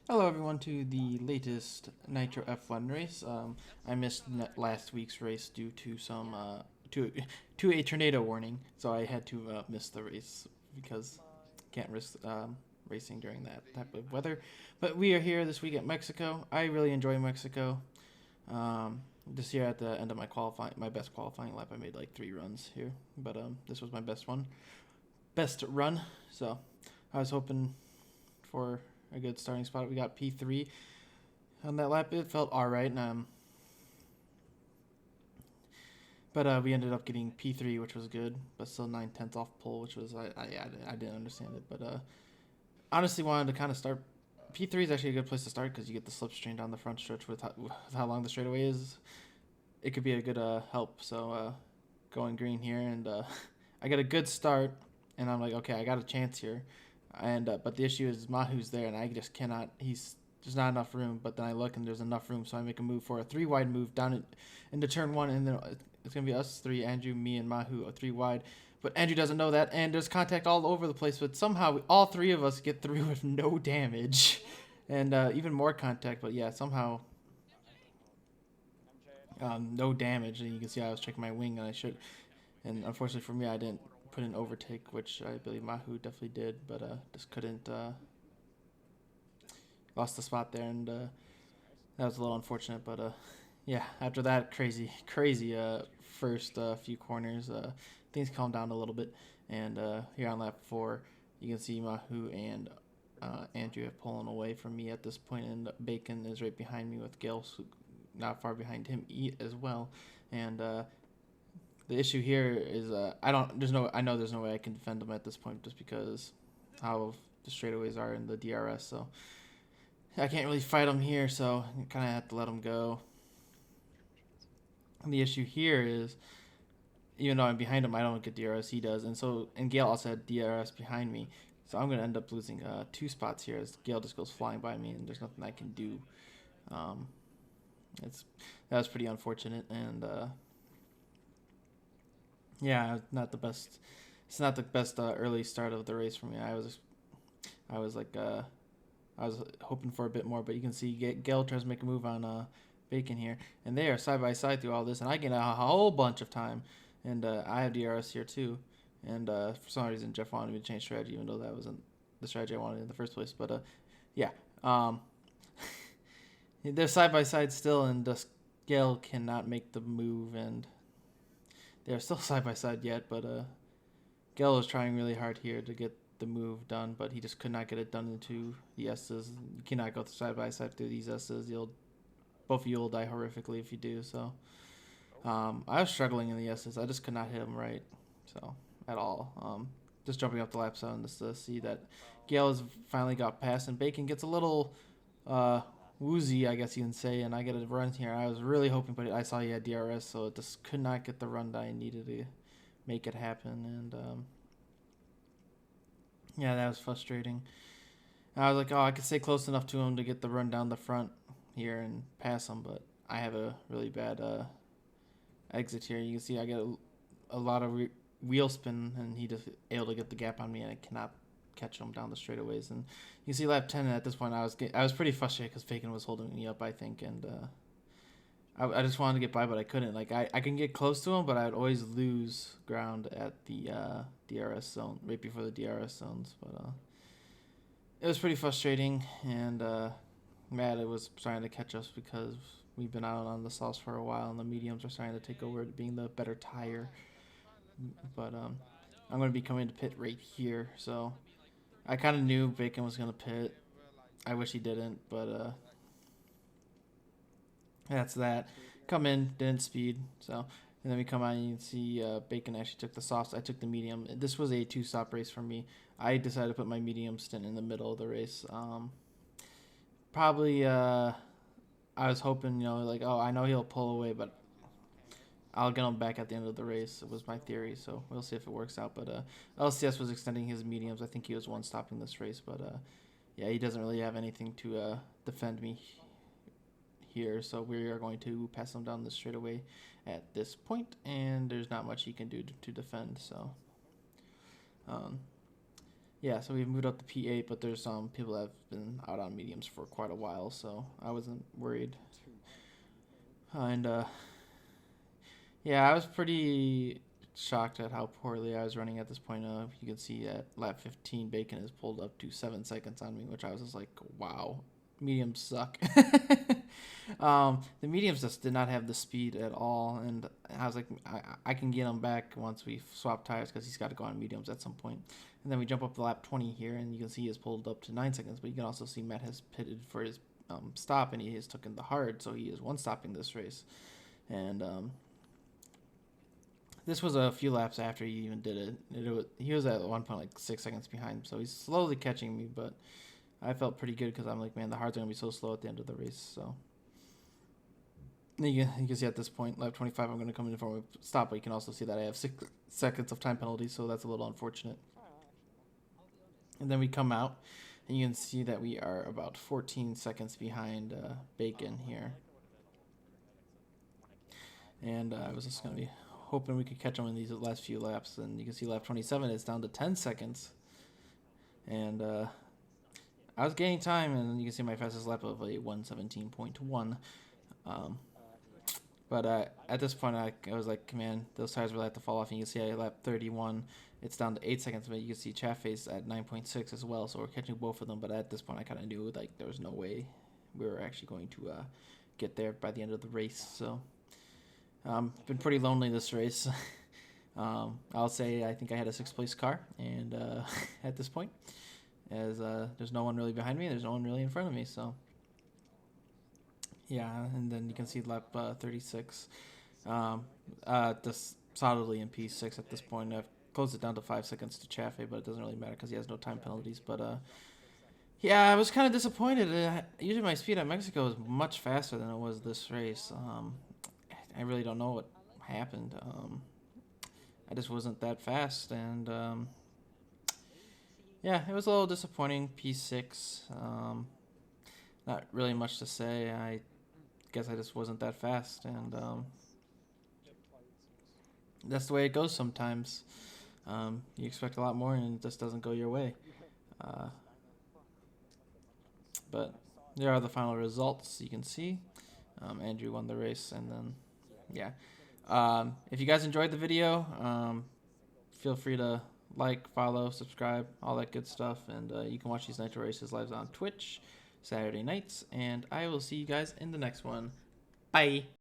Hello everyone to the latest Nitro F1 race. I missed last week's race due to some to to a tornado warning, so I had to miss the race because can't risk racing during that type of weather. But we are here this week at Mexico. I really enjoy Mexico. Um, this year at the end of my best qualifying lap, I made like 3 runs here, but this was my best run. So I was hoping for a good starting spot. We got P3 on that lap. It felt all right, but we ended up getting P3, which was good, but still 9/10 off pole, which was I didn't understand it, but honestly wanted to kind of start. P3 is actually a good place to start because you get the slipstream down the front stretch with how long the straightaway is. It could be a good help. So going green here, and I get a good start, and I'm like, okay, I got a chance here, and but the issue is Mahu's there, and I just cannot. There's not enough room. But then I look, and there's enough room, so I make a move for a 3 wide move down into turn one, and then it's gonna be us three, Andrew, me, and Mahu, a 3 wide. But Andrew doesn't know that, and there's contact all over the place. But somehow all three of us get through with no damage, and even more contact. But yeah, somehow no damage. And you can see I was checking my wing, and I should. And unfortunately for me, I didn't put in overtake, which I believe Mahu definitely did, but just couldn't. Lost the spot there, and that was a little unfortunate. But yeah, after that crazy first few corners, things calmed down a little bit. And here on lap 4, you can see Mahu and Andrew have pulling away from me at this point, and Bacon is right behind me with Gale not far behind him as well. And the issue here is I know there's no way I can defend them at this point just because how the straightaways are in the DRS. So I can't really fight them here, so I kind of have to let them go. And the issue here is, even though I'm behind him, I don't get DRS. He does, and Gale also had DRS behind me, so I'm gonna end up losing 2 spots here as Gale just goes flying by me, and there's nothing I can do. Um, it's that was pretty unfortunate, and yeah, not the best. It's not the best early start of the race for me. I was like I was hoping for a bit more, but you can see Gale tries to make a move on Bacon here, and they are side by side through all this, and I get a whole bunch of time, and I have DRS here too, and for some reason Jeff wanted me to change strategy, even though that wasn't the strategy I wanted in the first place. But yeah, they're side by side still, and Gale cannot make the move, and they're still side by side yet, but Gale was trying really hard here to get the move done, but he just could not get it done into the S's. You cannot go side by side through these S's. Both of you will die horrifically if you do. So I was struggling in the S's. I just could not hit him right, so at all. Just jumping up the lap zone just to see that Gale has finally got past, and Bacon gets a little woozy, I guess you can say, and I get a run here. I was really hoping, but I saw he had DRS, so it just could not get the run that I needed to make it happen, and yeah, that was frustrating. I was like, oh, I could stay close enough to him to get the run down the front here and pass him, but I have a really bad exit here. You can see I get a lot of wheel spin, and he just able to get the gap on me, and I cannot catch him down the straightaways. And you can see lap 10, and at this point, I was pretty frustrated because Fagan was holding me up, I think, and I just wanted to get by, but I couldn't. Like I can get close to him, but I would always lose ground at the DRS zone, right before the DRS zones. But it was pretty frustrating, and Matt it was starting to catch us because we've been out on the softs for a while, and the mediums are starting to take over, being the better tire. But I'm going to be coming to pit right here, so I kind of knew Bacon was going to pit. I wish he didn't, but that's that. Come in, didn't speed, so. And then we come out and you can see Bacon actually took the softs. I took the medium. This was a 2-stop race for me. I decided to put my medium stint in the middle of the race. Probably, I was hoping, like, oh, I know he'll pull away, but I'll get him back at the end of the race. It was my theory, so we'll see if it works out. But LCS was extending his mediums. I think he was one-stopping this race, but yeah, he doesn't really have anything to defend me here, so we are going to pass him down the straightaway at this point, and there's not much he can do to defend. So, Yeah, so we've moved up to P8, but there's some people that have been out on mediums for quite a while, so I wasn't worried. And yeah, I was pretty shocked at how poorly I was running at this point. You can see at lap 15, Bacon has pulled up to 7 seconds on me, which I was just like, wow, mediums suck. The mediums just did not have the speed at all, and I was like, I can get him back once we swap tires because he's got to go on mediums at some point. And then we jump up to lap 20 here, and you can see he has pulled up to 9 seconds, but you can also see Matt has pitted for his stop, and he has taken the hard, so he is one-stopping this race. And this was a few laps after he even did it. He was at one point like 6 seconds behind, so he's slowly catching me, but I felt pretty good because I'm like, man, the hards are going to be so slow at the end of the race, so... You can see at this point, lap 25, I'm going to come in for a stop, but you can also see that I have 6 seconds of time penalty, so that's a little unfortunate. And then we come out, and you can see that we are about 14 seconds behind Bacon here. And I was just going to be hoping we could catch him in these last few laps, and you can see lap 27 is down to 10 seconds. And I was gaining time, and you can see my fastest lap of a 1:17.1. But at this point, I was like, man, those tires really have to fall off. And you can see I lap 31. It's down to 8 seconds, but you can see Chaffee's at 9.6 as well. So we're catching both of them. But at this point, I kind of knew like there was no way we were actually going to get there by the end of the race. So been pretty lonely this race. I'll say I think I had a 6th place car, and at this point, as there's no one really behind me, there's no one really in front of me. So. Yeah, and then you can see lap 36, just solidly in P6 at this point. I've closed it down to 5 seconds to Chaffee, but it doesn't really matter because he has no time penalties. But yeah, I was kind of disappointed. Usually my speed at Mexico is much faster than it was this race. I really don't know what happened. I just wasn't that fast, and yeah, it was a little disappointing. P6, not really much to say. I guess I just wasn't that fast, and that's the way it goes sometimes. You expect a lot more, and it just doesn't go your way. But there are the final results. You can see Andrew won the race, and then yeah. If you guys enjoyed the video, feel free to like, follow, subscribe, all that good stuff, and you can watch these Nitro races live on Twitch Saturday nights, and I will see you guys in the next one. Bye.